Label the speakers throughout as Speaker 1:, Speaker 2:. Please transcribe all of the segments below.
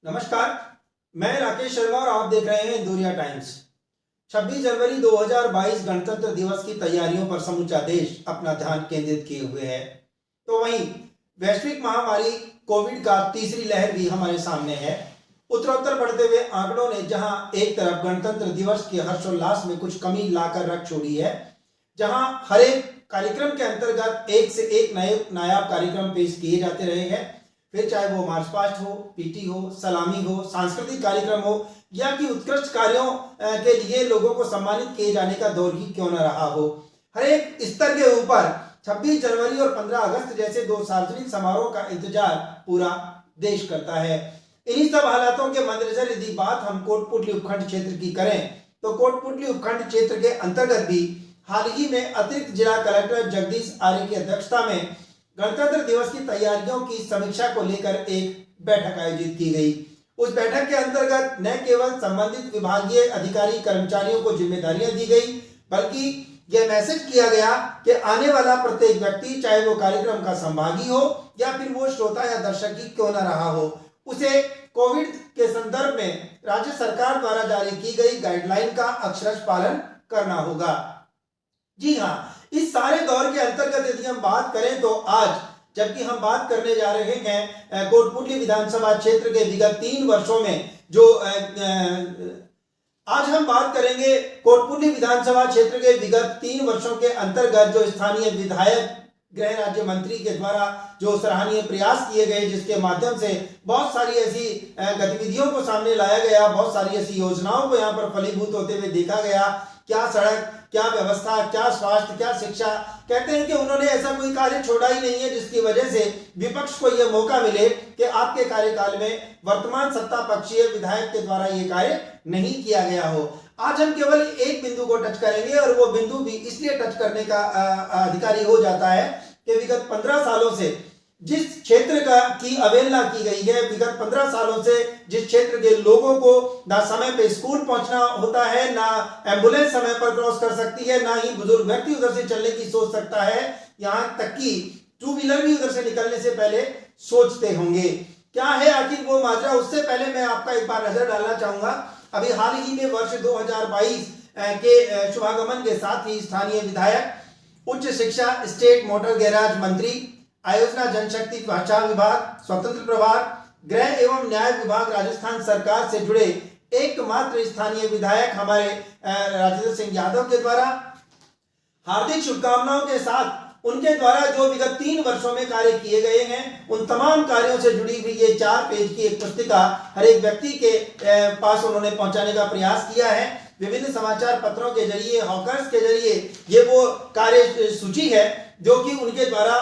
Speaker 1: नमस्कार, मैं राकेश शर्मा और आप देख रहे हैं इंदौरिया टाइम्स। 26 जनवरी 2022 गणतंत्र दिवस की तैयारियों पर समूचा देश अपना ध्यान केंद्रित किए हुए है। तो वहीं वैश्विक महामारी कोविड का तीसरी लहर भी हमारे सामने है। उत्तरोत्तर बढ़ते हुए आंकड़ों ने जहां एक तरफ गणतंत्र दिवस के हर्षोल्लास में कुछ कमी लाकर रख छोड़ी है, जहां हर एक कार्यक्रम के अंतर्गत एक से एक नए नायाब कार्यक्रम पेश किए जाते रहे हैं, फिर चाहे वो मार्च पास्ट हो, पीटी हो, सलामी हो, सांस्कृतिक कार्यक्रम हो या कि उत्कृष्ट कार्यों के लिए लोगों को सम्मानित किए जाने का दौर ही क्यों न रहा हो। हर एक स्तर के ऊपर 26 जनवरी और 15 अगस्त जैसे दो सार्वजनिक समारोह का इंतजार पूरा देश करता है। इन्हीं सब हालातों के मद्देनजर यदि बात हम कोटपुतली उपखंड क्षेत्र की करें तो कोटपुतली उपखंड क्षेत्र के अंतर्गत भी हाल ही में अतिरिक्त जिला कलेक्टर जगदीश आर्य की अध्यक्षता में गणतंत्र दिवस की तैयारियों की समीक्षा को लेकर एक बैठक आयोजित की गई। उस बैठक के अंतर्गत न केवल संबंधित विभागीय अधिकारी कर्मचारियों को जिम्मेदारियां दी गई, बल्कि यह मैसेज किया गया कि आने वाला प्रत्येक व्यक्ति, चाहे वो कार्यक्रम का संभागी हो या फिर वो श्रोता या दर्शक ही क्यों न रहा हो, उसे कोविड के संदर्भ में राज्य सरकार द्वारा जारी की गई गाइडलाइन का अक्षरशः पालन करना होगा। जी हाँ, इस सारे दौर के अंतर्गत यदि हम बात करें तो आज जबकि हम बात करने जा रहे हैं कोटपुतली विधानसभा क्षेत्र के विगत 3 वर्षों में जो आज हम बात करेंगे कोटपुतली विधानसभा क्षेत्र के विगत 3 वर्षों के अंतर्गत जो स्थानीय विधायक गृह राज्य मंत्री के द्वारा जो सराहनीय प्रयास किए गए, जिसके माध्यम से बहुत सारी ऐसी गतिविधियों को सामने लाया गया, बहुत सारी ऐसी योजनाओं को यहाँ पर फलीभूत होते हुए देखा गया। क्या सड़क, क्या व्यवस्था, क्या स्वास्थ्य, क्या शिक्षा, कहते हैं कि उन्होंने ऐसा कोई कार्य छोड़ा ही नहीं है जिसकी वजह से विपक्ष को यह मौका मिले कि आपके कार्यकाल में वर्तमान सत्ता पक्षीय विधायक के द्वारा यह कार्य नहीं किया गया हो। आज हम केवल एक बिंदु को टच करेंगे और वो बिंदु भी इसलिए टच करने का अधिकारी हो जाता है कि विगत 15 सालों से जिस क्षेत्र की अवहेलना की गई है, विगत 15 सालों से जिस क्षेत्र के लोगों को ना समय पे स्कूल पहुंचना होता है, ना एम्बुलेंस समय पर क्रॉस कर सकती है, ना ही बुजुर्ग व्यक्ति उधर से चलने की सोच सकता है, यहां तक कि 2 व्हीलर भी उधर से निकलने से पहले सोचते होंगे। क्या है आखिर वो माजरा, उससे पहले मैं आपका एक बार नजर डालना चाहूंगा। अभी हाल ही में वर्ष 2022 के शुभागमन के साथ ही स्थानीय विधायक, उच्च शिक्षा, स्टेट मोटर गैराज मंत्री, आयोजना जनशक्ति भाषा विभाग, स्वतंत्र प्रभार, गृह एवं न्याय विभाग राजस्थान सरकार से जुड़े एकमात्र स्थानीय विधायक हमारे राजेंद्र सिंह यादव के द्वारा हार्दिक शुभकामनाओं के साथ उनके द्वारा जो विगत 3 वर्षों में कार्य किए गए हैं, उन तमाम कार्यों से जुड़ी हुई ये 4 पेज की एक पुस्तिका हर एक व्यक्ति के पास उन्होंने पहुंचाने का प्रयास किया है। विभिन्न समाचार पत्रों के जरिए, हॉकर्स के जरिए ये वो कार्य सूची है जो कि उनके द्वारा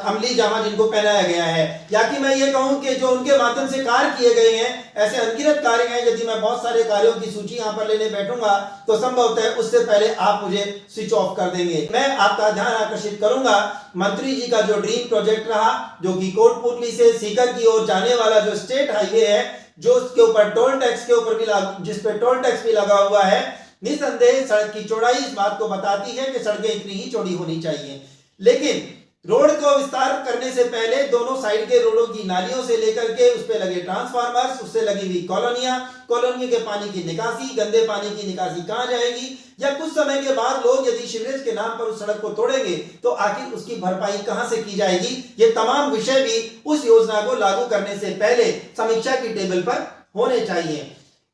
Speaker 1: अमली जामा जिनको पहनाया गया है, या कि मैं ये कहूं कि जो उनके माध्यम से कार्य किए गए हैं, ऐसे अनगिनत कार्य हैं। यदि मैं बहुत सारे कार्यों की सूची यहां पर लेने बैठूंगा तो संभवतः उससे पहले आप मुझे स्विच ऑफ कर देंगे। मैं आपका ध्यान आकर्षित करूंगा मंत्री जी का जो ड्रीम प्रोजेक्ट रहा, जो कि कोटपुतली से सीकर की ओर जाने वाला जो स्टेट हाईवे है, जो उसके ऊपर टोल टैक्स के ऊपर भी जिस पे टोल टैक्स भी लगा हुआ है। निसंदेह सड़क की चौड़ाई इस बात को बताती है कि सड़कें इतनी ही चौड़ी होनी चाहिए, लेकिन रोड को विस्तार करने से पहले दोनों साइड के रोडों की नालियों से लेकर के उस पे लगे ट्रांसफार्मर्स, उससे लगी हुई कॉलोनियों के पानी की निकासी, गंदे पानी की निकासी कहां जाएगी, या कुछ समय के बाद लोग यदि सीवरेज के नाम पर उस सड़क को तोड़ेंगे तो आखिर उसकी भरपाई कहां से की जाएगी। ये तमाम विषय भी उस योजना को लागू करने से पहले समीक्षा की टेबल पर होने चाहिए।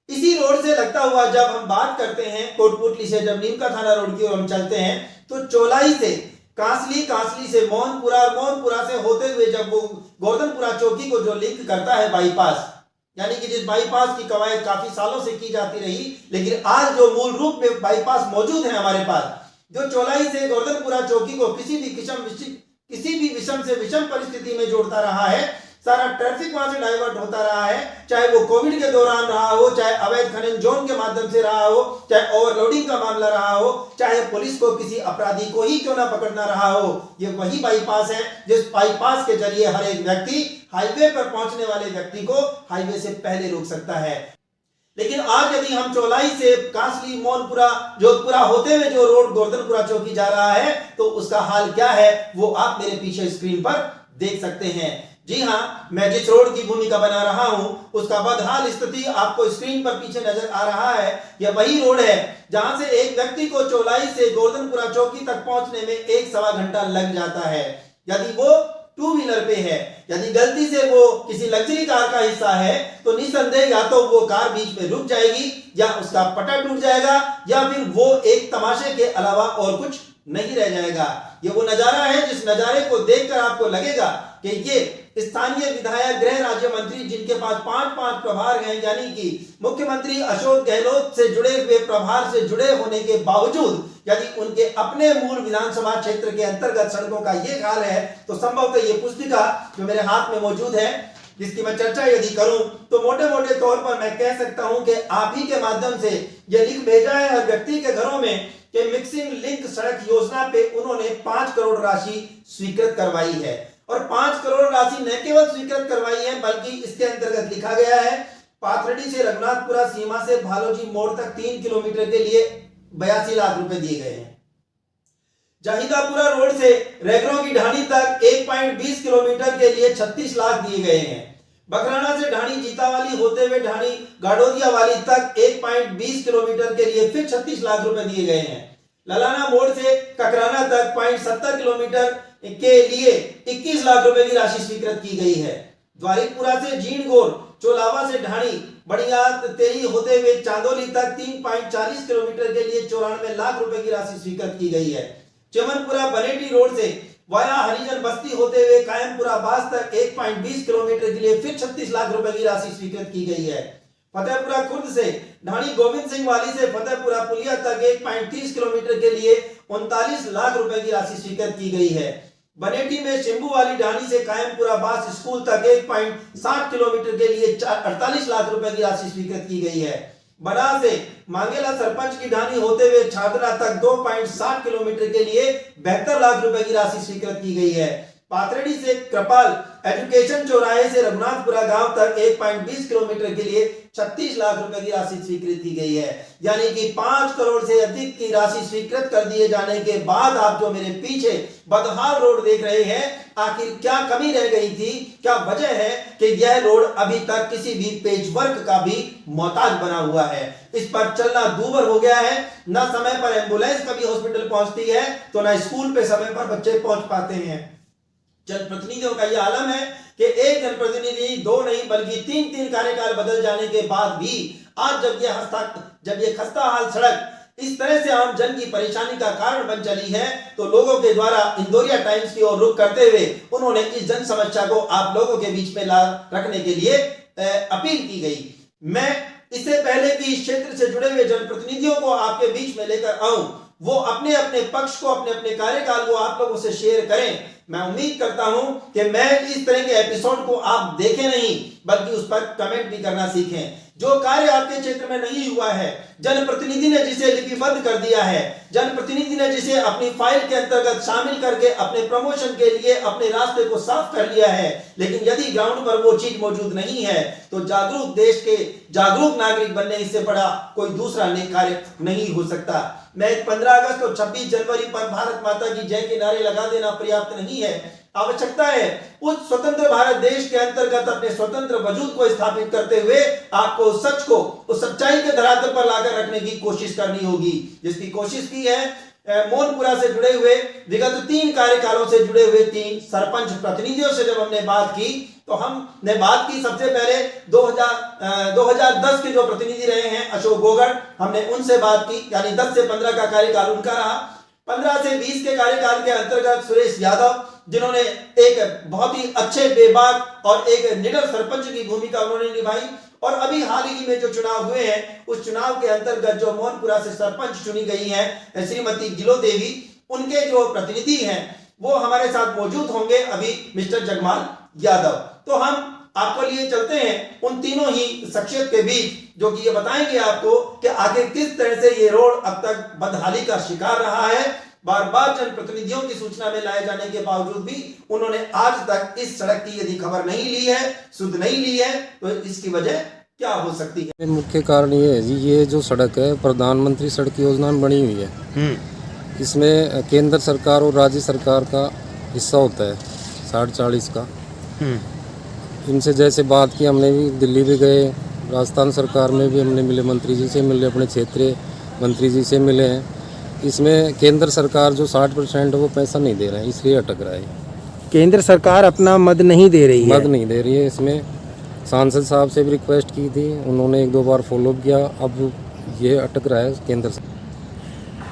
Speaker 1: इसी रोड से लगता हुआ जब हम बात करते हैं कोटपुतली से, जब नीमका थाना रोड की ओर हम चलते हैं तो चौलाई से कांसली से मोहनपुरा और मोहनपुरा से होते हुए जब वो गोवर्धनपुरा चौकी को जो लिंक करता है बाईपास, यानी कि जिस बाईपास की कवायद काफी सालों से की जाती रही, लेकिन आज जो मूल रूप में बाईपास मौजूद है हमारे पास, जो चौलाई से गोवर्धनपुरा चौकी को किसी भी विषम से विषम परिस्थिति में जोड़ता रहा है, सारा ट्रैफिक वहां से डाइवर्ट होता रहा है, चाहे वो कोविड के दौरान रहा हो, चाहे अवैध खनन जोन के माध्यम से रहा हो, चाहे ओवरलोडिंग का मामला रहा हो, चाहे पुलिस को किसी अपराधी को ही क्यों ना पकड़ना रहा हो। ये वही बाईपास है जिस बाईपास के जरिए हर एक व्यक्ति हाईवे पर पहुंचने वाले व्यक्ति को हाईवे से पहले रोक सकता है। लेकिन आज यदि हम चौलाई से कांसली, मोहनपुरा, जोधपुरा होते हुए जो रोड गोवर्धनपुरा चौकी जा रहा है, तो उसका हाल क्या है वो आप मेरे पीछे स्क्रीन पर देख सकते हैं। जी हाँ, मैं जिस रोड की भूमिका बना रहा हूं उसका बदहाल स्थिति आपको स्क्रीन पर पीछे नजर आ रहा है। यह वही रोड है जहां से एक व्यक्ति को चौलाई से गोवर्धनपुरा चौकी तक पहुंचने में 1-1.25 घंटा लग जाता है। यदि वो टू व्हीलर पे है, यदि गलती से वो किसी लग्जरी कार का हिस्सा है तो निसंदेह या तो वो कार बीच में रुक जाएगी या उसका पटा टूट जाएगा या फिर वो एक तमाशे के अलावा और कुछ नहीं रह जाएगा। ये वो नजारा है जिस नजारे को देखकर आपको लगेगा कि ये स्थानीय विधायक गृह राज्य मंत्री जिनके पास 5 प्रभार हैं, यानी कि मुख्यमंत्री अशोक गहलोत से जुड़े हुए प्रभार से जुड़े होने के बावजूद यदि उनके अपने मूल विधानसभा क्षेत्र के अंतर्गत सड़कों का ये हाल है तो संभवतः ये पुस्तिका जो मेरे हाथ में मौजूद है जिसकी मैं चर्चा यदि करूं तो मोटे मोटे तौर पर मैं कह सकता हूं कि आप ही के माध्यम से यह लिख भेजा है हर व्यक्ति के घरों में कि मिक्सिंग लिंक सड़क योजना पे उन्होंने 5 करोड़ राशि स्वीकृत करवाई है। और 5 करोड़ राशि न केवल स्वीकृत करवाई है बल्कि इसके अंतर्गत लिखा गया है पाथरडी से रघुनाथपुरा सीमा से भालोजी मोड़ तक 3 किलोमीटर के लिए 82 लाख रुपए दिए गए हैं। जहीदापुरा रोड से रेगरों की ढाणी तक 1.20 किलोमीटर के लिए 36 लाख दिए गए हैं। बकराना से ढाणी जीतावाली होते हुए ढाणी गाडोदिया वाली तक 1.20 किलोमीटर के लिए फिर 36 लाख रुपए दिए गए हैं। ललाना मोड़ से ककराना तक 0.70 किलोमीटर के लिए 21 लाख रुपए की राशि स्वीकृत की गई है। द्वारिकपुरा से जीणगोर चोलावा से ढाणी बढ़िया तेरी होते हुए चांदोली तक 3.40 किलोमीटर के लिए 94 लाख रुपए की राशि स्वीकृत की गई है। चमनपुरा बनेटी रोड से वाया हरिजन बस्ती होते हुए कायमपुरा बास तक 1.20 किलोमीटर के लिए फिर 36 लाख रुपए की राशि स्वीकृत की गई है। फतेहपुरा खुर्द से ढाणी गोविंद सिंह वाली से फतेहपुरा पुलिया तक 1.30 किलोमीटर के लिए 39 लाख रुपए की राशि स्वीकृत की गई है। बनेटी में शिंबू वाली ढाणी से कायमपुरा बास स्कूल तक 1.60 किलोमीटर के लिए 48 लाख रुपए की राशि स्वीकृत की गई है। बना से मांगेला सरपंच की ढाणी होते हुए छात्रा तक 2.60 किलोमीटर के लिए 72 लाख रुपए की राशि स्वीकृत की गई है। पाथरडी से कृपाल एजुकेशन चौराहे से रघुनाथपुरा गांव तक 1.20 किलोमीटर के लिए 36 लाख रुपए की राशि स्वीकृत की गई है। यानी कि 5 करोड़ से अधिक की राशि स्वीकृत कर दिए जाने के बाद आप जो मेरे पीछे बदहाल रोड देख रहे हैं, आखिर क्या कमी रह गई थी, क्या वजह है कि यह रोड अभी तक किसी भी पेच वर्क का भी मोहताज बना हुआ है। इस पर चलना दूभर हो गया है। न समय पर एम्बुलेंस कभी हॉस्पिटल पहुंचती है तो न स्कूल पे समय पर बच्चे पहुंच पाते हैं। जनप्रतिनिधियों का यह आलम है कि एक जनप्रतिनिधि 2 नहीं बल्कि 3 कार्यकाल बदल जाने के बाद भी आज जब ये खस्ता हाल सड़क इस तरह से आम जन की परेशानी का कारण बन चली है तो लोगों के द्वारा इंदौरिया टाइम्स की ओर रुख करते हुए उन्होंने इस जन समस्या को आप लोगों के बीच में रखने के लिए अपील की गई। मैं इससे पहले कि इस क्षेत्र से जुड़े हुए जनप्रतिनिधियों को आपके बीच में लेकर आऊं, वो अपने अपने पक्ष को, अपने अपने कार्यकाल को आप लोगों से शेयर करें। मैं उम्मीद करता हूं कि मैं इस तरह के एपिसोड को आप देखें नहीं बल्कि उस पर कमेंट भी करना सीखें। जो कार्य आपके क्षेत्र में नहीं हुआ है, जनप्रतिनिधि ने जिसे लिपिबद्ध कर दिया है, जनप्रतिनिधि ने जिसे अपनी फाइल के अंतर्गत शामिल करके अपने प्रमोशन के लिए अपने रास्ते को साफ कर लिया है, लेकिन यदि ग्राउंड पर वो चीज मौजूद नहीं है तो जागरूक देश के जागरूक नागरिक बनने से बड़ा कोई दूसरा नेक कार्य नहीं हो सकता। मैं 15 अगस्त और 26 जनवरी पर भारत माता की जय के नारे लगा देना पर्याप्त नहीं है। आवश्यकता है उस स्वतंत्र भारत देश के अंतर्गत अपने स्वतंत्र वजूद को स्थापित करते हुए आपको उस सच को, उस सच्चाई के धरातल पर लाकर रखने की कोशिश करनी होगी, जिसकी कोशिश की है मोहनपुरा से जुड़े हुए विगत 3 कार्यकालों से जुड़े हुए 3 सरपंच प्रतिनिधियों से जब हमने बात की तो हमने बात की सबसे पहले 2010 के जो प्रतिनिधि रहे हैं अशोक गोगड़, हमने उनसे बात की, यानी 10 से 15 का कार्यकाल उनका रहा। 15 से 20 के कार्यकाल के अंतर्गत सुरेश यादव, जिन्होंने एक बहुत ही अच्छे बेबाक और एक निडर सरपंच की भूमिका उन्होंने निभाई। और अभी हाल ही में जो चुनाव हुए हैं उस चुनाव के अंतर्गत जो मोहनपुरा से सरपंच चुनी गई हैं श्रीमती गिलो देवी, उनके जो प्रतिनिधि हैं वो हमारे साथ मौजूद होंगे अभी मिस्टर जगमाल यादव। तो हम आपको लिए चलते हैं उन तीनों ही शख्सियत के बीच जो कि ये बताएंगे आपको कि आखिर किस तरह से ये रोड अब तक बदहाली का शिकार रहा है। बार बार जनप्रतिनिधियों की सूचना में लाए जाने के बावजूद भी उन्होंने आज तक इस सड़क की यदि खबर नहीं ली है, सुध नहीं ली है, तो इसकी वजह क्या हो सकती है?
Speaker 2: मुख्य कारण ये है जी, ये जो सड़क है प्रधानमंत्री सड़क योजना में बनी हुई है। इसमें केंद्र सरकार और राज्य सरकार का हिस्सा होता है 60-40 का। इनसे जैसे बात की, हमने भी दिल्ली भी गए, राजस्थान सरकार में भी हमने मिले, मंत्री जी से मिले, अपने क्षेत्रीय मंत्री जी से मिले हैं। इसमें केंद्र सरकार जो 60% है वो पैसा नहीं दे रहे हैं, इसलिए अटक रहा है।
Speaker 3: केंद्र सरकार अपना मद नहीं दे रही है।
Speaker 2: मद नहीं दे रही है। इसमें सांसद साहब से भी रिक्वेस्ट की थी, उन्होंने 1-2 बार फॉलो किया, अब ये अटक रहा है केंद्र से।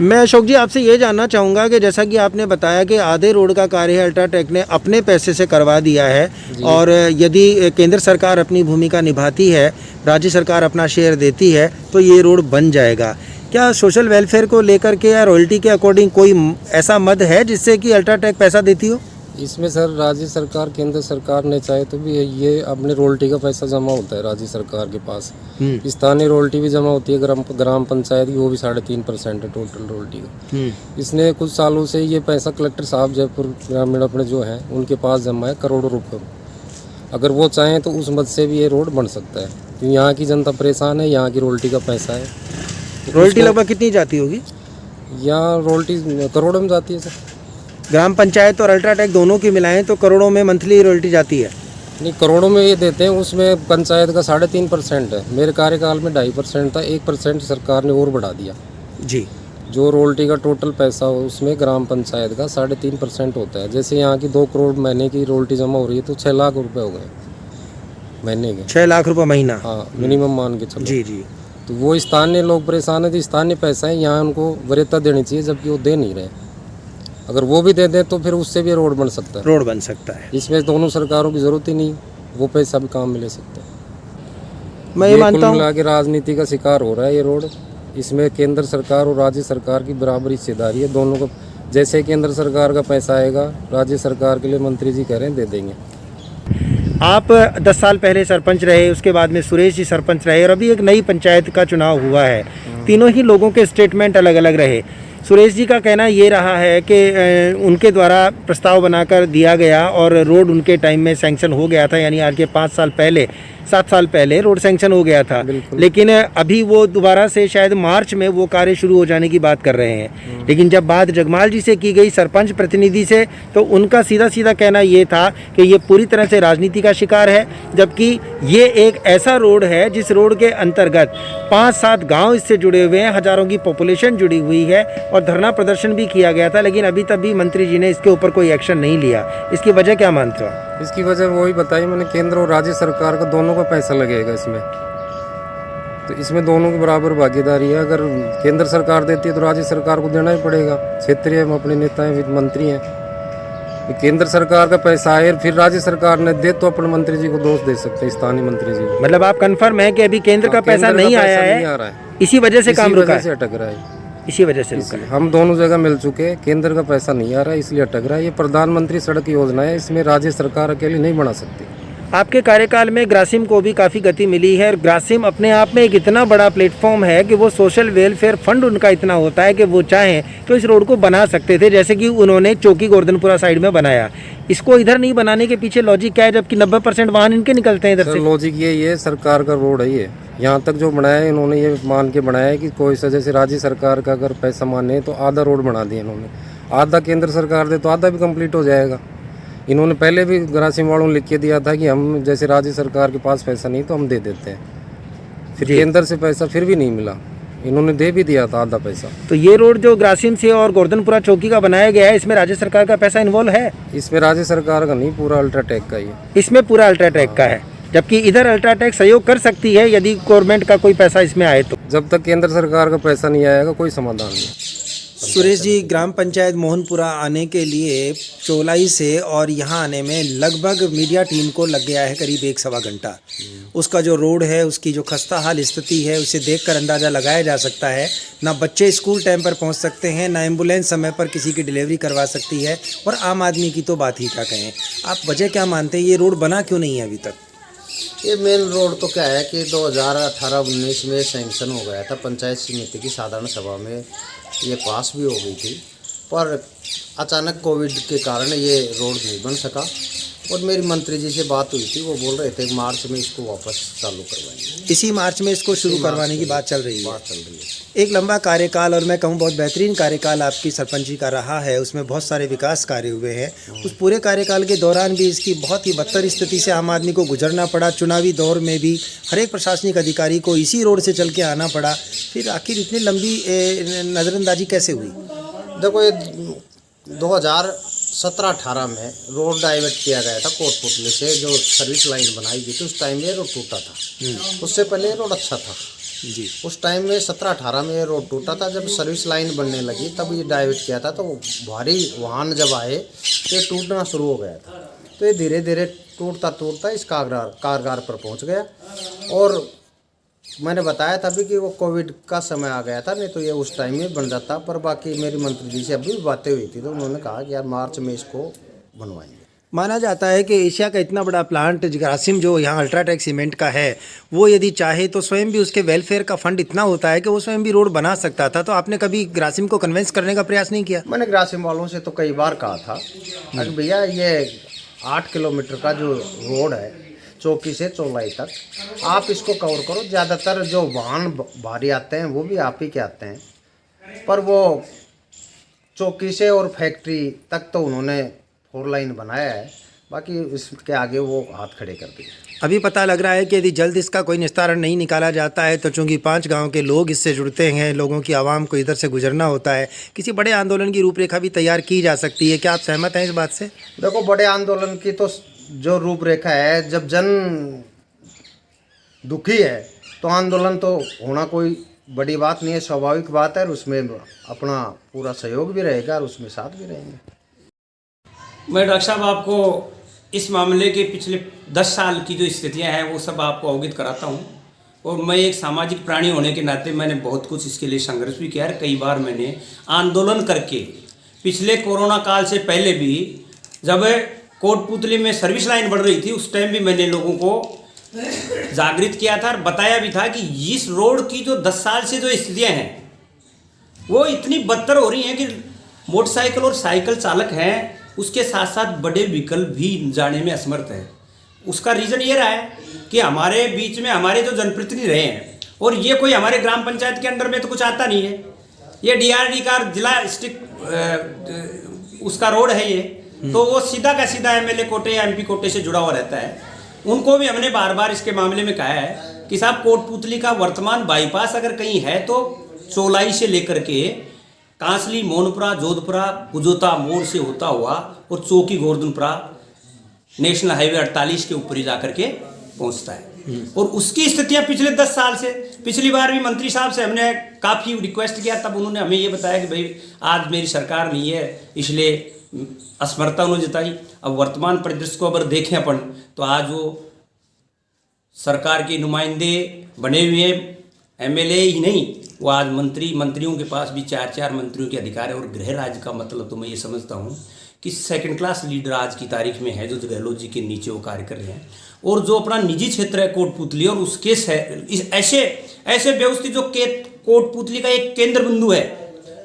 Speaker 3: मैं अशोक जी आपसे ये जानना चाहूँगा कि जैसा कि आपने बताया कि आधे रोड का कार्य अल्ट्राटेक ने अपने पैसे से करवा दिया है, और यदि केंद्र सरकार अपनी भूमिका निभाती है, राज्य सरकार अपना शेयर देती है, तो ये रोड बन जाएगा। क्या सोशल वेलफेयर को लेकर के या रॉयल्टी के अकॉर्डिंग कोई ऐसा मद है जिससे कि अल्ट्राटेक पैसा देती हो?
Speaker 2: इसमें सर राज्य सरकार, केंद्र सरकार ने चाहे तो भी ये अपने रॉयल्टी का पैसा जमा होता है राज्य सरकार के पास। स्थानीय रॉयल्टी भी जमा होती है ग्राम पंचायत की, वो भी 3.5% है टोटल रॉयल्टी का। इसने कुछ सालों से ये पैसा कलेक्टर साहब जयपुर ग्रामीण अपने जो हैं उनके पास जमा है करोड़ों रुपये। अगर वो चाहें तो उस मद से भी ये रोड बन सकता है, क्योंकि यहाँ की जनता परेशान है, यहाँ की रॉयल्टी का पैसा है।
Speaker 3: रॉयल्टी लगभग कितनी जाती होगी?
Speaker 2: यहाँ रॉयल्टी करोड़ों में जाती है सर।
Speaker 3: ग्राम पंचायत और अल्ट्राटेक दोनों की मिलाएं तो करोड़ों में मंथली रॉयल्टी जाती है।
Speaker 2: नहीं, करोड़ों में ये देते हैं, उसमें पंचायत का 3.5% है। मेरे कार्यकाल में 2.5% था, 1% सरकार ने और बढ़ा दिया
Speaker 3: जी।
Speaker 2: जो रॉयल्टी का टोटल पैसा हो उसमें ग्राम पंचायत का 3.5% होता है। जैसे यहाँ की 2 करोड़ महीने की रॉयल्टी जमा हो रही है, तो 6 लाख रुपए हो गए महीने के।
Speaker 3: 6 लाख रुपए महीना?
Speaker 2: हाँ, मिनिमम मान के चलो।
Speaker 3: जी जी।
Speaker 2: तो वो स्थानीय लोग परेशान है, तो स्थानीय पैसा है, यहाँ उनको वरीयता देनी चाहिए, जबकि वो दे नहीं रहे। अगर वो भी दे दें तो फिर उससे भी रोड बन सकता है।
Speaker 3: रोड बन सकता है।
Speaker 2: इसमें दोनों सरकारों की जरूरत ही नहीं, वो पैसा भी काम में ले सकते हैं।
Speaker 3: मैं ये मानता हूँ
Speaker 2: मिला के राजनीति का शिकार हो रहा है ये रोड। इसमें केंद्र सरकार और राज्य सरकार की बराबर हिस्सेदारी है, दोनों को। जैसे केंद्र सरकार का पैसा आएगा, राज्य सरकार के लिए मंत्री जी कह रहे हैं दे देंगे।
Speaker 3: आप 10 साल पहले सरपंच रहे, उसके बाद में सुरेश जी सरपंच रहे, और अभी एक नई पंचायत का चुनाव हुआ है। तीनों ही लोगों के स्टेटमेंट अलग अलग रहे। सुरेश जी का कहना ये रहा है कि उनके द्वारा प्रस्ताव बनाकर दिया गया और रोड उनके टाइम में सैंक्शन हो गया था, यानी आज के 7 साल पहले रोड सैंक्शन हो गया था। लेकिन अभी वो दोबारा से शायद मार्च में वो कार्य शुरू हो जाने की बात कर रहे हैं। लेकिन जब बात जगमाल जी से की गई, सरपंच प्रतिनिधि से, तो उनका सीधा सीधा कहना ये था कि ये पूरी तरह से राजनीति का शिकार है, जबकि ये एक ऐसा रोड है जिस रोड के अंतर्गत 5-7 गांव इससे जुड़े हुए हैं, हजारों की पॉपुलेशन जुड़ी हुई है, और धरना प्रदर्शन भी किया गया था, लेकिन अभी तक भी मंत्री जी ने इसके ऊपर कोई एक्शन नहीं लिया। इसकी वजह क्या मानते हो?
Speaker 2: इसकी वजह वही बताई मैंने, केंद्र और राज्य सरकार का दोनों का पैसा लगेगा इसमें, तो इसमें दोनों की बराबर भागीदारी है। अगर केंद्र सरकार देती है तो राज्य सरकार को देना ही पड़ेगा। क्षेत्रीय अपने नेता हैं, वित्त मंत्री हैं। केंद्र सरकार का पैसा आए फिर राज्य सरकार ने दे तो अपने मंत्री जी को दोष दे सकते हैं, स्थानीय मंत्री जी को।
Speaker 3: मतलब आप कंफर्म है कि अभी केंद्र का पैसा नहीं आया है, इसी वजह से काम रुका है,
Speaker 2: अटक रहा है,
Speaker 3: इसी वजह से रुका है।
Speaker 2: हम दोनों जगह मिल चुके हैं, केंद्र का पैसा नहीं आ रहा है इसलिए अटक रहा है। ये प्रधानमंत्री सड़क योजना है, इसमें राज्य सरकार अकेली नहीं बना सकती।
Speaker 3: आपके कार्यकाल में ग्रासिम को भी काफ़ी गति मिली है, और ग्रासिम अपने आप में एक इतना बड़ा प्लेटफॉर्म है कि वो सोशल वेलफेयर फंड उनका इतना होता है कि वो चाहें तो इस रोड को बना सकते थे, जैसे कि उन्होंने चौकी गोवर्धनपुरा साइड में बनाया। इसको इधर नहीं बनाने के पीछे लॉजिक क्या है, जबकि 90% वाहन इनके निकलते हैं इधर से?
Speaker 2: लॉजिक यही है, सरकार का रोड है ये। यहाँ तक जो बनाया है इन्होंने ये मान के बनाया है कि कोई सा, जैसे राज्य सरकार का अगर पैसा माने तो आधा रोड बना दिया इन्होंने, आधा केंद्र सरकार दे तो आधा भी कंप्लीट हो जाएगा। इन्होंने पहले भी ग्रासिम वालों ने लिख के दिया था कि हम जैसे राज्य सरकार के पास पैसा नहीं तो हम दे देते हैं, फिर केंद्र से पैसा फिर भी नहीं मिला, इन्होंने दे भी दिया था आधा पैसा।
Speaker 3: तो ये रोड जो ग्रासिम से और गोवर्धनपुरा चौकी का बनाया गया है, इसमें राज्य सरकार का पैसा इन्वॉल्व है?
Speaker 2: इसमें राज्य सरकार का नहीं, पूरा अल्ट्राटेक का ही है।
Speaker 3: इसमें पूरा अल्ट्राटेक का है, जबकि इधर अल्ट्राटेक सहयोग कर सकती है यदि गवर्नमेंट का कोई पैसा इसमें आए तो।
Speaker 2: जब तक केंद्र सरकार का पैसा नहीं आएगा कोई समाधान नहीं।
Speaker 3: सुरेश जी, ग्राम पंचायत मोहनपुरा आने के लिए चौलाई से और यहाँ आने में लगभग मीडिया टीम को लग गया है करीब 1-1.25 घंटा। उसका जो रोड है, उसकी जो खस्ता हाल स्थिति है, उसे देखकर अंदाज़ा लगाया जा सकता है ना बच्चे स्कूल टाइम पर पहुँच सकते हैं, ना एम्बुलेंस समय पर किसी की डिलीवरी करवा सकती है, और आम आदमी की तो बात ही क्या कहें। आप वजह क्या मानते हैं, ये रोड बना क्यों नहीं है अभी तक?
Speaker 4: ये मेन रोड तो क्या है कि 2018-19 में सैंक्शन हो गया था, पंचायत समिति की साधारण सभा में ये पास भी हो गई थी, पर अचानक कोविड के कारण ये रोड नहीं बन सका। और मेरी मंत्री जी से बात हुई थी, वो बोल रहे थे मार्च में इसको वापस चालू करवाएंगे।
Speaker 3: इसी मार्च में इसको शुरू करवाने की बात चल रही है।
Speaker 4: बात चल रही है।
Speaker 3: एक लंबा कार्यकाल और मैं कहूँ बहुत बेहतरीन कार्यकाल आपकी सरपंची का रहा है, उसमें बहुत सारे विकास कार्य हुए हैं। उस पूरे कार्यकाल के दौरान भी इसकी बहुत ही बदतर स्थिति से आम आदमी को गुजरना पड़ा। चुनावी दौर में भी हर एक प्रशासनिक अधिकारी को इसी रोड से चल के आना पड़ा। फिर आखिर इतनी लंबी नज़रअंदाजी कैसे हुई?
Speaker 4: देखो, ये 2017-18 में रोड डाइवर्ट किया गया था कोटपुतली से, जो सर्विस लाइन बनाई गई थी उस टाइम ये रोड टूटा था। उससे पहले ये रोड अच्छा था
Speaker 3: जी।
Speaker 4: उस टाइम में 17-18 में ये रोड टूटा था। जब सर्विस लाइन बनने लगी तब ये डाइवर्ट किया था, तो भारी वाहन जब आए तो ये टूटना शुरू हो गया था। तो ये धीरे धीरे टूटता टूटता इस कारगार पर पहुंच गया। और मैंने बताया था भी कि वो कोविड का समय आ गया था, नहीं तो ये उस टाइम में बन जाता। पर बाकी मेरी मंत्री जी से अभी भी बातें हुई थी, तो उन्होंने कहा कि यार मार्च में इसको बनवाएंगे।
Speaker 3: माना जाता है कि एशिया का इतना बड़ा प्लांट ग्रासिम जो यहाँ अल्ट्राटेक सीमेंट का है, वो यदि चाहे तो स्वयं भी उसके वेलफेयर का फंड इतना होता है कि वो स्वयं भी रोड बना सकता था। तो आपने कभी ग्रासिम को कन्विंस करने का प्रयास नहीं किया?
Speaker 4: मैंने ग्रासिम वालों से तो कई बार कहा था कि भैया ये 8 किलोमीटर का जो रोड है चौकी से चौलाई तक, आप इसको कवर करो। ज़्यादातर जो वाहन भारी आते हैं वो भी आप ही के आते हैं, पर वो चौकी से और फैक्ट्री तक तो उन्होंने 4 लाइन बनाया है, बाकी इसके आगे वो हाथ खड़े कर दिए।
Speaker 3: अभी पता लग रहा है कि यदि जल्द इसका कोई निस्तारण नहीं निकाला जाता है तो चूंकि 5 गांव के लोग इससे जुड़ते हैं, लोगों की आवाम को इधर से गुजरना होता है, किसी बड़े आंदोलन की रूपरेखा भी तैयार की जा सकती है। क्या आप सहमत हैं इस बात से?
Speaker 4: देखो, बड़े आंदोलन की तो जो रूपरेखा है, जब जन दुखी है तो आंदोलन तो होना कोई बड़ी बात नहीं है, स्वाभाविक बात है। और उसमें अपना पूरा सहयोग भी रहेगा और उसमें साथ भी रहेंगे।
Speaker 5: मैं डॉक्टर साहब आपको इस मामले के पिछले 10 साल की जो स्थितियां हैं वो सब आपको अवगत कराता हूं। और मैं एक सामाजिक प्राणी होने के नाते मैंने बहुत कुछ इसके लिए संघर्ष भी किया है। कई बार मैंने आंदोलन करके, पिछले कोरोना काल से पहले भी जब कोटपुतली में सर्विस लाइन बढ़ रही थी उस टाइम भी मैंने लोगों को जागृत किया था और बताया भी था कि इस रोड की जो 10 साल से जो स्थितियाँ हैं वो इतनी बदतर हो रही हैं कि मोटरसाइकिल और साइकिल चालक हैं, उसके साथ साथ बड़े व्हीकल भी जाने में असमर्थ है। उसका रीज़न ये रहा है कि हमारे बीच में हमारे जो जनप्रतिनिधि रहे हैं, और ये कोई हमारे ग्राम पंचायत के अंडर में तो कुछ आता नहीं है, ये DRD का जिला उसका रोड है ये, तो वो सीधा का सीधा MLA कोटे या MP कोटे से जुड़ा हुआ रहता है। उनको भी हमने बार बार इसके मामले में कहा है कि साहब कोटपुतली का वर्तमान बाईपास अगर कहीं है तो चौलाई से लेकर के कांसली, मोनपुरा, जोधपुरा, कुजोता मोड़ से होता हुआ और चौकी गोवर्धनपुरा नेशनल हाईवे 48 के ऊपर ही जाकर के पहुंचता है। और उसकी स्थितियां पिछले 10 साल से, पिछली बार भी मंत्री साहब से हमने काफ़ी रिक्वेस्ट किया, तब उन्होंने हमें ये बताया कि भाई आज मेरी सरकार नहीं है, इसलिए असमर्थता उन्होंने जताई। अब वर्तमान परिदृश्य को अगर देखें अपन तो आज वो सरकार के नुमाइंदे बने हुए MLA ही नहीं, वो आज मंत्रियों के पास भी 4-4 मंत्रियों के अधिकार है। और गृह राज्य का मतलब तो मैं ये समझता हूँ कि 2nd क्लास लीडर आज की तारीख में है जो गहलोत जी के नीचे वो कार्य कर रहे हैं। और जो अपना निजी क्षेत्र है कोटपुतली, और उसके ऐसे व्यवस्थित जो कोटपुतली का एक केंद्र बिंदु है,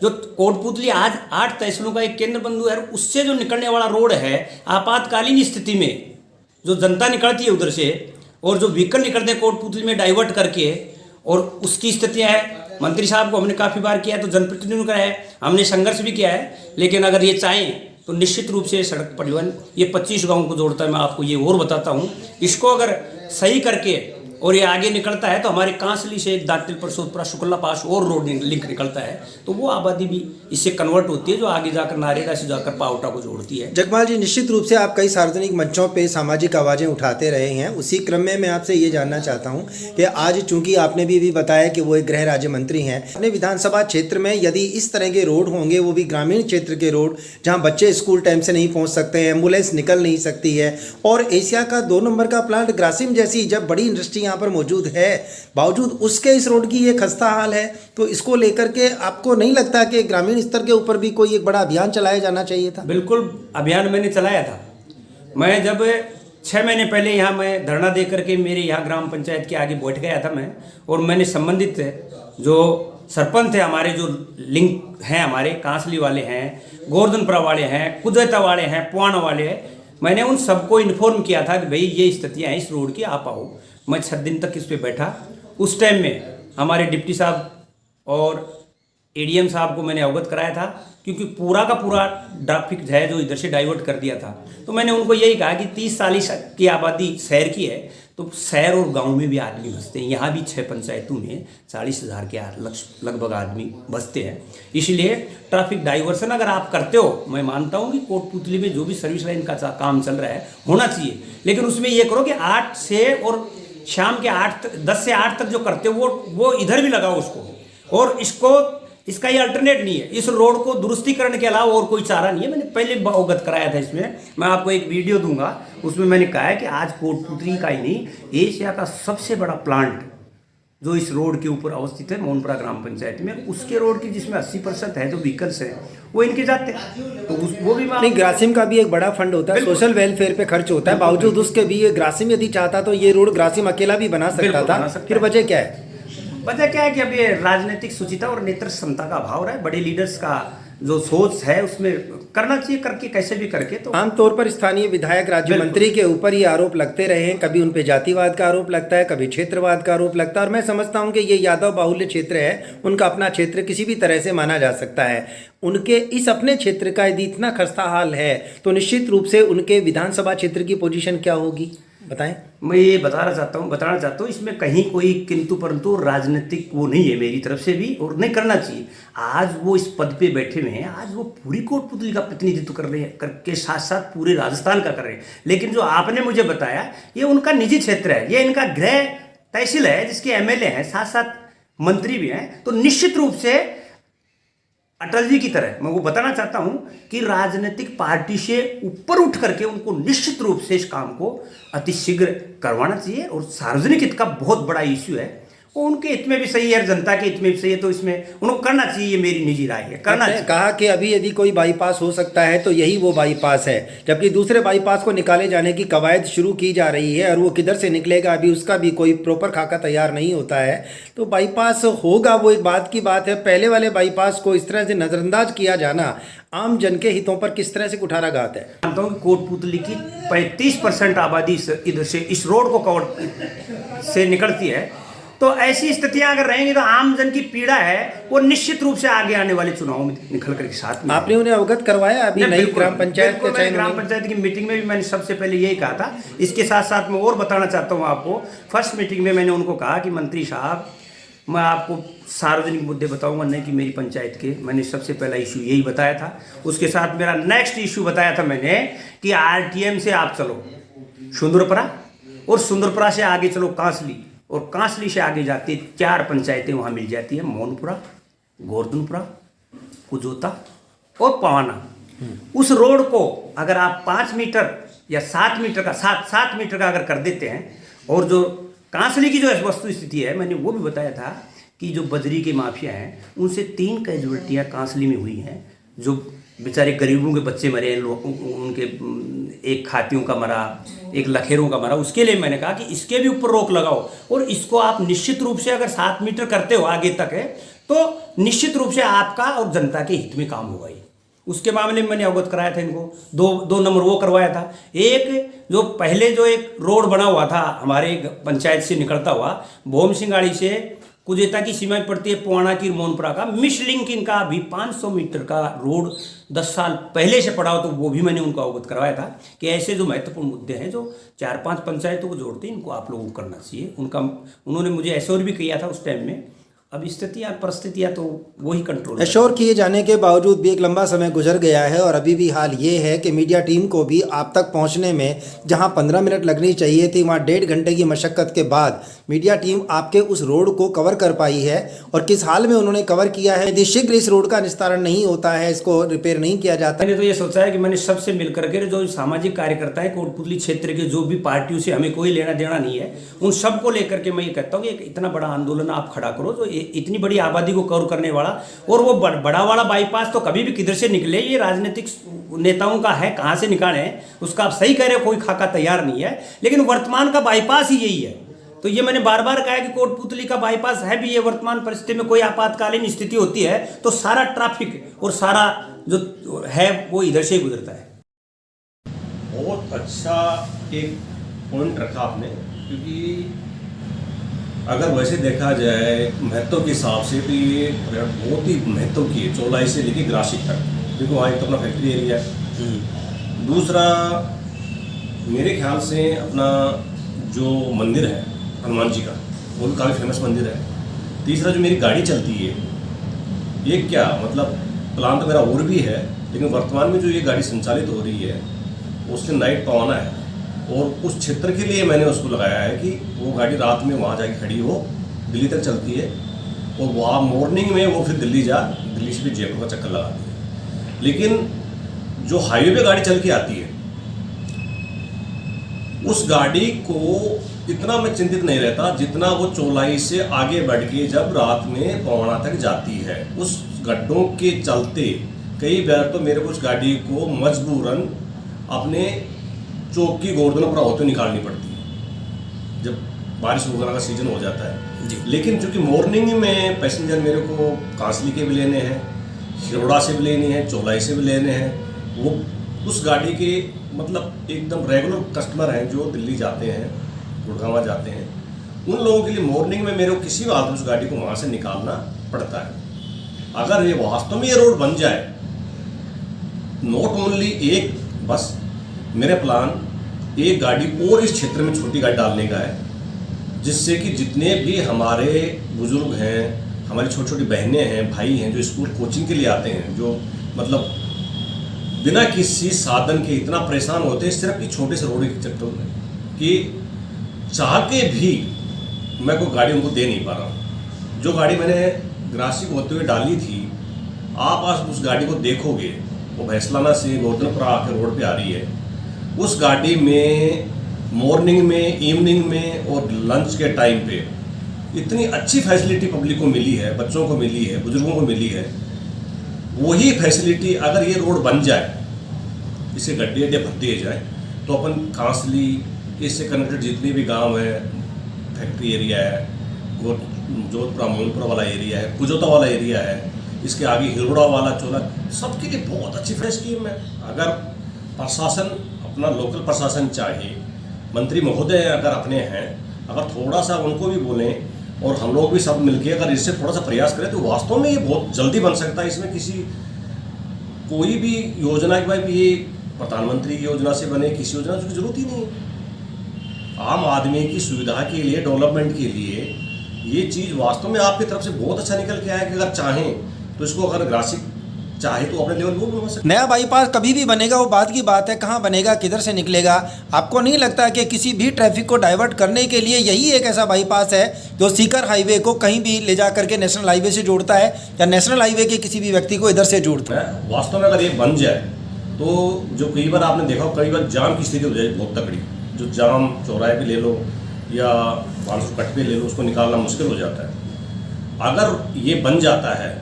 Speaker 5: जो कोटपुतली आज 8 तहसीलों का एक केंद्र बिंदु है, उससे जो निकलने वाला रोड है, आपातकालीन स्थिति में जो जनता निकलती है उधर से और जो व्हीकल निकलते हैं कोटपुतली में डाइवर्ट करके, और उसकी स्थितियाँ है। मंत्री साहब को हमने काफ़ी बार किया है, तो जनप्रतिनिधियों का है, हमने संघर्ष भी किया है। लेकिन अगर ये चाहें तो निश्चित रूप से सड़क परिवहन ये 25 गाँव को जोड़ता है। मैं आपको ये और बताता हूँ, इसको अगर सही करके और ये आगे निकलता है तो हमारे कांसली से दातिल परसोतपुरा शुक्ला पास और रोड लिंक निकलता है, तो वो आबादी भी इससे कन्वर्ट होती है जो आगे जाकर नारेगा से जाकर पावटा को जोड़ती है।
Speaker 3: जगपाल जी, निश्चित रूप से आप कई सार्वजनिक मंचों पे सामाजिक आवाज़ें उठाते रहे हैं। उसी क्रम में मैं आपसे ये जानना चाहता हूँ कि आज चूंकि आपने भी बताया कि वो एक गृह राज्य मंत्री हैं, अपने विधानसभा क्षेत्र में यदि इस तरह के रोड होंगे, वो भी ग्रामीण क्षेत्र के रोड जहाँ बच्चे स्कूल टाइम से नहीं पहुँच सकते हैं, एम्बुलेंस निकल नहीं सकती है, और एशिया का 2 नंबर का प्लांट ग्रासिम जैसी जब बड़ी इंडस्ट्री यहाँ पर मौजूद है, बावजूद उसके इस रोड की ये खस्ता हाल है, तो इसको लेकर के आपको नहीं लगता कि ग्रामीण स्तर के ऊपर भी कोई एक बड़ा अभियान चलाया जाना चाहिए था?
Speaker 5: बिल्कुल, अभियान मैंने चलाया था। मैं जब 6 महीने पहले यहाँ मैं धरना दे करके मेरे यहाँ ग्राम पंचायत के आगे बैठ गया था मैं, और मैंने संबंधित जो सरपंच थे हमारे, जो लिंक हैं हमारे, कांसली वाले हैं, गोवर्धनपुरा वाले हैं, कुदरता वाले हैं, पुआना वाले हैं, मैंने उन सबको इन्फॉर्म किया था कि भाई ये स्थितियाँ हैं इस रोड की, आप आओ। मैं 6 दिन तक इस पे बैठा। उस टाइम में हमारे डिप्टी साहब और एडीएम साहब को मैंने अवगत कराया था, क्योंकि पूरा का पूरा ट्रैफिक है जो इधर से डाइवर्ट कर दिया था। तो मैंने उनको यही कहा कि 30-40 की आबादी शहर की है, तो शहर और गांव में भी आदमी बसते हैं। यहाँ भी 6 पंचायतों में 40,000 के लगभग आदमी बसते हैं। इसलिए ट्रैफिक डाइवर्सन अगर आप करते हो, मैं मानता हूँ कि कोटपुतली में जो भी सर्विस लाइन का काम चल रहा है होना चाहिए, लेकिन उसमें ये करो कि 8 से और शाम के 10 से 8 तक जो करते हो वो इधर भी लगाओ उसको। और इसका ये अल्टरनेट नहीं है, इस रोड को दुरुस्तीकरण के अलावा और कोई चारा नहीं है। मैंने पहले अवगत कराया था इसमें, मैं आपको एक वीडियो दूंगा, उसमें मैंने कहा है कि आज कोटपुतली का ही नहीं, एशिया का सबसे बड़ा प्लांट जो इस रोड के ऊपर अवस्थित है मोनपुरा ग्राम पंचायत में, उसके रोड की जिसमें 80% है जो व्हीकल्स है वो इनके जाते हैं, तो वो भी
Speaker 3: नहीं, ग्रासिम का भी एक बड़ा फंड होता है, सोशल वेलफेयर पे खर्च होता है, बावजूद उसके भी ये ग्रासिम यदि चाहता तो ये रोड ग्रासिम अकेला भी बना सकता था। फिर वजह क्या है?
Speaker 5: वजह क्या है कि अब ये राजनीतिक सुचिता और नेतृत्व क्षमता का अभाव है। बड़े लीडर्स का जो सोच है उसमें करना चाहिए, करके कैसे भी करके। तो
Speaker 3: आमतौर पर स्थानीय विधायक राज्य मंत्री के ऊपर ये आरोप लगते रहे हैं, कभी उन पे जातिवाद का आरोप लगता है, कभी क्षेत्रवाद का आरोप लगता है, और मैं समझता हूं कि ये यादव बाहुल्य क्षेत्र है, उनका अपना क्षेत्र किसी भी तरह से माना जा सकता है। उनके इस अपने क्षेत्र का यदि इतना खस्ता हाल है तो निश्चित रूप से उनके विधानसभा क्षेत्र की पोजीशन क्या होगी, बताएं।
Speaker 5: मैं ये बताना चाहता हूँ इसमें कहीं कोई किंतु परंतु राजनीतिक वो नहीं है मेरी तरफ से भी, और नहीं करना चाहिए। आज वो इस पद पे बैठे हुए हैं, आज वो पूरी कोटपुतली का प्रतिनिधित्व कर रहे हैं, करके साथ साथ पूरे राजस्थान का कर रहे हैं। लेकिन जो आपने मुझे बताया ये उनका निजी क्षेत्र है, ये इनका गृह तहसील है जिसके एमएलए हैं, साथ साथ मंत्री भी हैं। तो निश्चित रूप से अटल जी की तरह मैं वो बताना चाहता हूं कि राजनीतिक पार्टी से ऊपर उठ करके उनको निश्चित रूप से इस काम को अतिशीघ्र करवाना चाहिए। और सार्वजनिक हित का बहुत बड़ा इश्यू है, वो उनके हित में भी सही है, जनता के हित में भी सही है, तो इसमें उनको करना चाहिए, ये मेरी निजी राय है, करना चाहिए।
Speaker 3: कहा कि अभी यदि कोई बाईपास हो सकता है तो यही वो बाईपास है, जबकि दूसरे बाईपास को निकाले जाने की कवायद शुरू की जा रही है, और वो किधर से निकलेगा अभी उसका भी कोई प्रॉपर खाका तैयार नहीं होता है। तो बाईपास होगा वो एक बात की बात है, पहले वाले बाईपास को इस तरह से नज़रअंदाज किया जाना आम जन के हितों पर किस तरह से कुठाराघात है।
Speaker 5: मानता हूँ कि कोटपुतली की 35% आबादी इधर से इस रोड को कवर से निकलती है, तो ऐसी स्थितियां अगर रहेंगी तो आम जन की पीड़ा है वो निश्चित रूप से आगे आने वाले चुनाव में निकल कर के साथ में।
Speaker 3: आपने उन्हें अवगत करवाया अभी नई ग्राम पंचायत के
Speaker 5: ग्राम पंचायत की मीटिंग में भी मैंने सबसे पहले यही कहा था। इसके साथ साथ मैं और बताना चाहता हूँ आपको, फर्स्ट मीटिंग में मैंने उनको कहा कि मंत्री साहब मैं आपको सार्वजनिक मुद्दे बताऊंगा नहीं कि मेरी पंचायत के, मैंने सबसे पहला इशू यही बताया था। उसके साथ मेरा नेक्स्ट इशू बताया था मैंने कि आरटीएम से आप चलो सुंदरपुरा, और सुंदरपुरा से आगे चलो कांसली, और कांसली से आगे जाती 4 पंचायतें वहाँ मिल जाती है, मोनपुरा, गोवर्धनपुरा, कुजोता और पवाना। उस रोड को अगर आप 5 मीटर या 7 मीटर का 7 मीटर का अगर कर देते हैं, और जो कांसली की जो वस्तु स्थिति है मैंने वो भी बताया था कि जो बजरी के माफिया हैं उनसे 3 कैजुअल्टियाँ कांसली में हुई हैं, जो बेचारे गरीबों के बच्चे मरे हैं, उनके एक खातियों का मरा, एक लखेरों का मरा। उसके लिए मैंने कहा कि इसके भी ऊपर रोक लगाओ, और इसको आप निश्चित रूप से अगर 7 मीटर करते हो आगे तक है तो निश्चित रूप से आपका और जनता के हित में काम होगा। ये उसके मामले में मैंने अवगत कराया था इनको, दो नंबर वो करवाया था। एक जो पहले जो एक रोड बना हुआ था हमारे पंचायत से निकलता हुआ भोम सिंगाड़ी से कुजेता की सीमा पड़ती है पुआना की मोनपुरा का मिस लिंक, इनका अभी 500 मीटर का रोड 10 साल पहले से पड़ा हो, तो वो भी मैंने उनको अवगत करवाया था कि ऐसे जो महत्वपूर्ण मुद्दे हैं जो 4-5 पंचायतों को जोड़ते हैं इनको आप लोगों को करना चाहिए। उन्होंने मुझे एश्योर भी किया था उस टाइम में। अब स्थितियाँ परिस्थितियाँ तो वही कंट्रोल।
Speaker 3: एश्योर किए जाने के बावजूद भी एक लंबा समय गुजर गया है, और अभी भी हाल ये है कि मीडिया टीम को भी आप तक पहुंचने में जहां 15 मिनट लगनी चाहिए थी वहां 1.5 घंटे की मशक्कत के बाद मीडिया टीम आपके उस रोड को कवर कर पाई है। और किस हाल में उन्होंने कवर किया है, यदि शीघ्र इस रोड का निस्तारण नहीं होता है, इसको रिपेयर नहीं किया जाता।
Speaker 5: मैंने तो ये सोचा है कि मैंने सबसे मिल करके जो सामाजिक कार्यकर्ता है कोटपुतली क्षेत्र के, जो भी पार्टियों से हमें कोई लेना देना नहीं है, उन सबको लेकर के मैं ये कहता हूँ कि एक इतना बड़ा आंदोलन आप खड़ा करो जो इतनी बड़ी आबादी को कवर करने वाला। और वो बड़ा वाला बाईपास तो कभी भी किधर से निकले, ये राजनीतिक नेताओं का है, कहाँ से निकाले उसका आप सही कह रहे हो, कोई खाका तैयार नहीं है, लेकिन वर्तमान का बाईपास ही यही है। तो ये मैंने बार बार कहा कि कोटपुतली का बाईपास है भी ये वर्तमान परिस्थिति में कोई आपातकालीन स्थिति होती है तो सारा ट्रैफिक और सारा जो है वो इधर से ही गुजरता है।
Speaker 6: बहुत अच्छा एक पॉइंट रखा आपने, क्योंकि अगर वैसे देखा जाए महत्व के हिसाब से तो ये बहुत ही महत्व की है, चौलाई से लेके ग्रासिक तक, क्योंकि वहाँ एक तो अपना फैक्ट्री एरिया है। दूसरा मेरे ख्याल से अपना जो मंदिर है हनुमान जी का, वो भी काफ़ी फेमस मंदिर है। तीसरा जो मेरी गाड़ी चलती है, ये क्या मतलब प्लान तो मेरा और भी है, लेकिन वर्तमान में जो ये गाड़ी संचालित हो रही है उससे नाइट पवाना है, और उस क्षेत्र के लिए मैंने उसको लगाया है कि वो गाड़ी रात में वहाँ जाके खड़ी हो, दिल्ली तक चलती है, और वहाँ मॉर्निंग में वो फिर दिल्ली से फिर जयपुर का चक्कर लगाती है। लेकिन जो हाईवे पे गाड़ी चल के आती है, उस गाड़ी को इतना मैं चिंतित नहीं रहता जितना वो चौलाई से आगे बढ़ के जब रात में पवाना तक जाती है। उस गड्ढों के चलते कई बार तो मेरे को उस गाड़ी को मजबूरन अपने चौक की गोवर्धनपुरा होते निकालनी पड़ती है जब बारिश वगैरह का सीजन हो जाता है। लेकिन चूंकि मॉर्निंग में पैसेंजर मेरे को कांसली के भी लेने हैं, हिरोड़ा से भी लेने हैं, चौलाई से भी लेने हैं, वो उस गाड़ी के मतलब एकदम रेगुलर कस्टमर हैं जो दिल्ली जाते हैं, गुड़गांव जाते हैं, उन लोगों के लिए मॉर्निंग में मेरे को किसी बात में उस गाड़ी को वहाँ से निकालना पड़ता है। अगर ये वास्तव में ये रोड बन जाए, नॉट ओनली एक, बस मेरा प्लान एक गाड़ी और इस क्षेत्र में छोटी गाड़ी डालने का है, जिससे कि जितने भी हमारे बुजुर्ग हैं, हमारी छोटी छोटी बहनें हैं, भाई हैं, जो स्कूल कोचिंग के लिए आते हैं, जो मतलब बिना किसी साधन के इतना परेशान होते हैं सिर्फ कि छोटे से रोड के चक्कर में, कि चाह के भी मैं कोई गाड़ी उनको दे नहीं पा रहा हूँ। जो गाड़ी मैंने ग्रासिक होते हुए डाली थी, आप आज उस गाड़ी को देखोगे, वो भैंसलाना से गोवर्धनपुरा आके रोड पे आ रही है। उस गाड़ी में मॉर्निंग में, इवनिंग में और लंच के टाइम पे इतनी अच्छी फैसिलिटी पब्लिक को मिली है, बच्चों को मिली है, बुजुर्गों को मिली है। वही फैसिलिटी अगर ये रोड बन जाए, इसे गड्ढे भर दिए जाए, तो अपन कांसली, इससे कनेक्टेड जितने भी गांव हैं, फैक्ट्री एरिया है, जोधपुरा मोहनपुरा वाला एरिया है, कुजोता वाला एरिया है, इसके आगे हिरोड़ा वाला चोला, सबके लिए बहुत अच्छी फ्रेश स्कीम है। अगर प्रशासन, अपना लोकल प्रशासन चाहे, मंत्री महोदय अगर अपने हैं, अगर थोड़ा सा उनको भी बोलें और हम लोग भी सब मिलके अगर इससे थोड़ा सा प्रयास करें, तो वास्तव में ये बहुत जल्दी बन सकता है। इसमें किसी कोई भी योजना की भाई ये प्रधानमंत्री की योजना से बने, किसी योजना की जरूरत ही नहीं है। आम आदमी की सुविधा के लिए, डेवलपमेंट के लिए ये चीज़ वास्तव में आपकी तरफ से बहुत अच्छा निकल के आया कि अगर चाहें तो इसको, अगर ग्रासिक चाहे तो अपने लेवल वो बनवा सकते।
Speaker 3: नया बाईपास कभी भी बनेगा, वो बात की बात है, कहाँ बनेगा, किधर से निकलेगा। आपको नहीं लगता कि किसी भी ट्रैफिक को डाइवर्ट करने के लिए यही एक ऐसा बाईपास है जो सीकर हाईवे को कहीं भी ले जा करके नेशनल हाईवे से जोड़ता है, या नेशनल हाईवे के किसी भी व्यक्ति को इधर से जोड़ता है?
Speaker 6: वास्तव में अगर ये बन जाए तो जो कई बार आपने देखा, कई बार जाम की स्थिति हो जाए बहुत तगड़ी, जो जाम चौराहे पे ले लो या 500 कट पे ले लो, उसको निकालना मुश्किल हो जाता है। अगर ये बन जाता है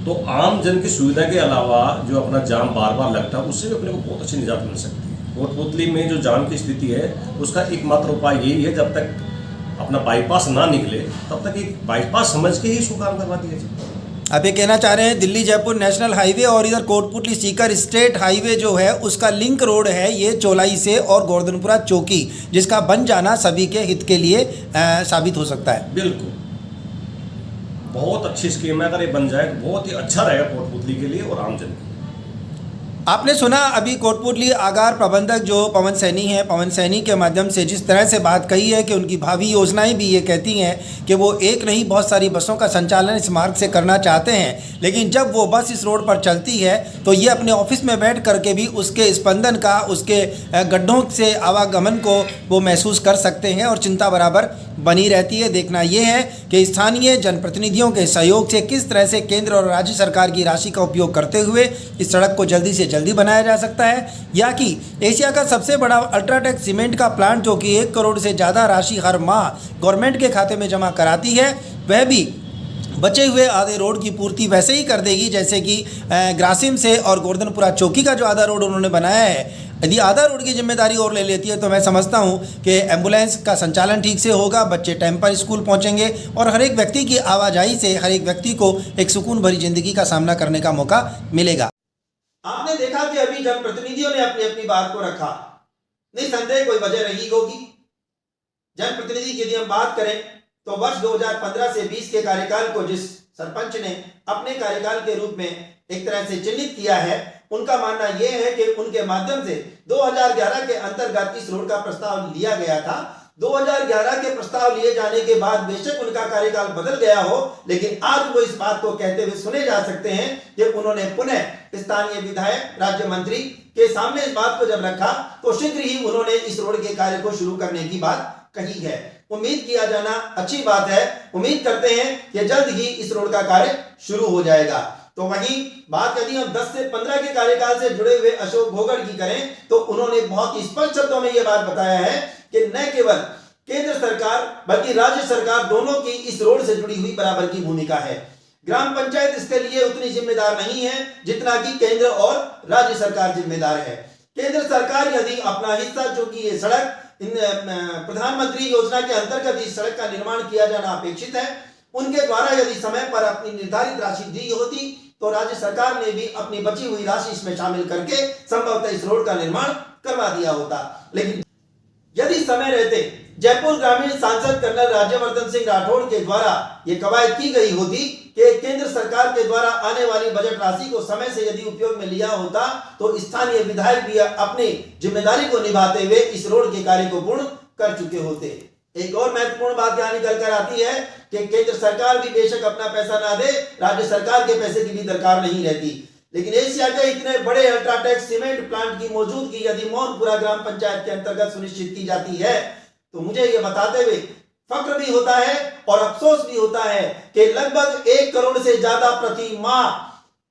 Speaker 6: तो आम जन की सुविधा के अलावा जो अपना जाम बार बार लगता है, उससे भी अपने को बहुत अच्छी निजात मिल सकती है। कोटपुतली में जो जाम की स्थिति है, उसका एकमात्र उपाय यही है, जब तक अपना बाईपास ना निकले तब तक एक बाईपास समझ के ही इसको काम करवा दिया जाए।
Speaker 3: आप ये कहना चाह रहे हैं दिल्ली जयपुर नेशनल हाईवे और इधर कोटपुतली सीकर स्टेट हाईवे जो है उसका लिंक रोड है ये चौलाई से और गोवर्धनपुरा चौकी, जिसका बन जाना सभी के हित के लिए साबित हो सकता है।
Speaker 6: बिल्कुल, बहुत अच्छी स्कीम है। अगर ये बन जाए तो बहुत ही अच्छा रहेगा कोटपुतली के लिए और आम जन के लिए।
Speaker 3: आपने सुना अभी कोटपुतली आगार प्रबंधक जो पवन सैनी हैं, पवन सैनी के माध्यम से जिस तरह से बात कही है कि उनकी भावी योजनाएं भी ये कहती हैं कि वो एक नहीं बहुत सारी बसों का संचालन इस मार्ग से करना चाहते हैं, लेकिन जब वो बस इस रोड पर चलती है तो ये अपने ऑफिस में बैठ करके भी उसके स्पंदन का, उसके गड्ढों से आवागमन को वो महसूस कर सकते हैं और चिंता बराबर बनी रहती है। देखना ये है कि स्थानीय जनप्रतिनिधियों के सहयोग से किस तरह से केंद्र और राज्य सरकार की राशि का उपयोग करते हुए इस सड़क को जल्दी से जल्दी बनाया जा सकता है, या कि एशिया का सबसे बड़ा अल्ट्राटेक सीमेंट का प्लांट जो कि 1 करोड़ से ज़्यादा राशि हर माह गवर्नमेंट के खाते में जमा कराती है, वह भी बचे हुए आधे रोड की पूर्ति वैसे ही कर देगी जैसे कि ग्रासिम से और गोवर्धनपुरा चौकी का जो आधा रोड उन्होंने बनाया है। यदि आधा रोड की जिम्मेदारी और ले लेती है तो मैं समझता हूं कि एम्बुलेंस का संचालन ठीक से होगा, बच्चे टाइम पर स्कूल पहुंचेंगे और हर एक व्यक्ति की आवाजाही से हर एक व्यक्ति को एक सुकून भरी जिंदगी का सामना करने का मौका मिलेगा।
Speaker 1: आपने देखा कि अभी जनप्रतिनिधियों ने अपनी अपनी बात को रखा, निसंदेह कोई वजह रही होगी। जनप्रतिनिधि की यदि हम बात करें तो वर्ष 2015 से 20 के कार्यकाल को जिस सरपंच ने अपने कार्यकाल के रूप में एक तरह से चिन्हित किया है, उनका मानना यह है कि उनके माध्यम से 2011 के अंतर्गत इस रोड का प्रस्ताव लिया गया था। 2011 के प्रस्ताव लिए जाने के बाद बेशक उनका कार्यकाल बदल गया हो, लेकिन आज वो इस बात को कहते हुए सुने जा सकते हैं कि उन्होंने पुनः स्थानीय विधायक, राज्य मंत्री के सामने इस बात को जब रखा तो शीघ्र ही उन्होंने इस रोड के कार्य को शुरू करने की बात कही है। उम्मीद किया जाना अच्छी बात है। उम्मीद करते हैं कि जल्द ही इस रोड का कार्य शुरू हो जाएगा। तो वहीं बात यदि हम 10 से 15 के कार्यकाल से जुड़े हुए अशोक भोगड़ की करें तो उन्होंने बहुत ही स्पष्ट शब्दों में यह बात बताया है कि न केवल केंद्र सरकार बल्कि राज्य सरकार दोनों की इस रोड से जुड़ी हुई बराबर की भूमिका है। ग्राम पंचायत इसके लिए उतनी जिम्मेदार नहीं है जितना कि केंद्र और राज्य सरकार जिम्मेदार है। केंद्र सरकार यदि अपना हिस्सा, जो कि ये सड़क प्रधानमंत्री योजना के अंतर्गत इस सड़क का निर्माण किया जाना अपेक्षित है, उनके द्वारा यदि समय पर अपनी निर्धारित राशि दी होती तो राज्य सरकार ने भी अपनी बची हुई राशि इसमें शामिल करके संभवतः इस रोड का निर्माण करवा दिया होता। लेकिन यदि समय रहते जयपुर ग्रामीण सांसद कर्नल राज्यवर्धन सिंह राठौड़ के द्वारा यह कवायद की गई होती कि केंद्र सरकार के द्वारा आने वाली बजट राशि को समय से यदि उपयोग में लिया होता तो स्थानीय विधायक भी अपनी जिम्मेदारी को निभाते हुए इस रोड के कार्य को पूर्ण कर चुके होते। एक और महत्वपूर्ण बात यहाँ निकल कर आती है कि केंद्र सरकार भी बेशक अपना पैसा ना दे, राज्य सरकार के पैसे की भी दरकार नहीं रहती, लेकिन एशिया के इतने बड़े अल्ट्राटेक सीमेंट प्लांट की मौजूदगी यदि मौनपुरा ग्राम पंचायत के अंतर्गत सुनिश्चित की जाती है तो मुझे ये बताते हुए फक्र भी होता है और अफसोस भी होता है कि लगभग 1 करोड़ से ज्यादा प्रति माह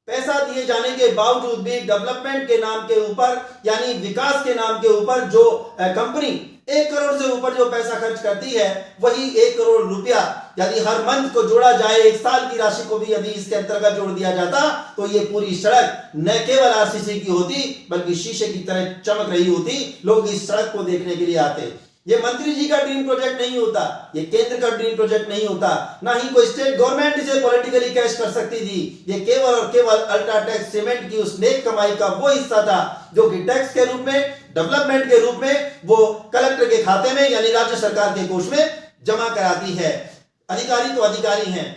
Speaker 1: पैसा दिए जाने के बावजूद भी डेवलपमेंट के नाम के ऊपर, यानी विकास के नाम के ऊपर जो कंपनी 1 करोड़ से ऊपर जो पैसा खर्च करती है, वही 1 करोड़ रुपया यदि हर मंथ को जोड़ा जाए, 1 साल की राशि को भी यदि इसके अंतर्गत जोड़ दिया जाता तो ये पूरी सड़क न केवल आरसीसी की होती बल्कि शीशे की तरह चमक रही होती। लोग इस सड़क को देखने के लिए आते। ये मंत्री जी का ड्रीम प्रोजेक्ट नहीं होता, ये केंद्र का ड्रीम प्रोजेक्ट नहीं होता, ना ही कोई स्टेट गवर्नमेंट इसे पॉलिटिकली कैश कर सकती थी। ये केवल और केवल अल्ट्राटेक सीमेंट की उस नेक कमाई का वो हिस्सा था जो कि टैक्स के रूप में, डेवलपमेंट के रूप में वो कलेक्टर के खाते में यानी राज्य सरकार के कोष में जमा कराती है। अधिकारी तो अधिकारी हैं,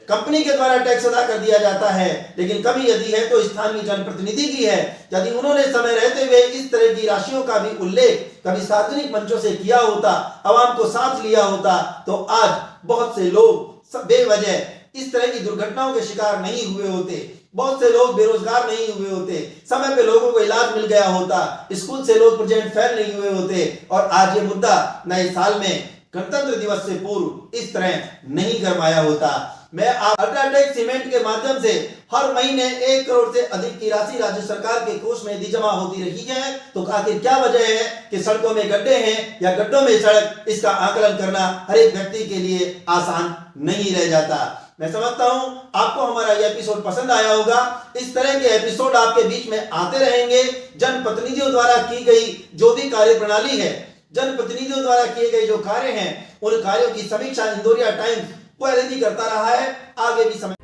Speaker 1: कंपनी के द्वारा टैक्स अदा कर दिया जाता है, लेकिन कभी यदि है तो स्थानीय जनप्रतिनिधि की है। यदि उन्होंने समय रहते हुए इस तरह की राशियों का भी उल्लेख कभी सार्वजनिक मंचों से किया होता, आवाम को साथ लिया होता, तो आज बहुत से लोग बेवजह इस तरह की दुर्घटनाओं के शिकार नहीं हुए होते, बहुत से लोग बेरोजगार नहीं हुए होते, समय पे लोगों को इलाज मिल गया होता, स्कूल से लोग प्रेजेंट फेल नहीं हुए होते और आज ये मुद्दा नए साल में गणतंत्र दिवस से पूर्व इस तरह नहीं गरमाया होता। मैं अल्ट्राटेक सीमेंट के माध्यम से हर महीने 1 करोड़ से अधिक की राशि राज्य सरकार के कोष में यदि जमा होती रही है तो आखिर क्या वजह है कि सड़कों में गड्ढे हैं या गड्ढों में सड़क, इसका आकलन करना हर एक व्यक्ति के लिए आसान नहीं रह जाता। मैं समझता हूं आपको हमारा यह एपिसोड पसंद आया होगा। इस तरह के एपिसोड आपके बीच में आते रहेंगे। जनप्रतिनिधियों द्वारा की गई जो भी कार्य प्रणाली है, जनप्रतिनिधियों द्वारा किए गए जो कार्य हैं, उन कार्यों की समीक्षा इंदौरिया टाइम्स पहले भी करता रहा है, आगे भी समय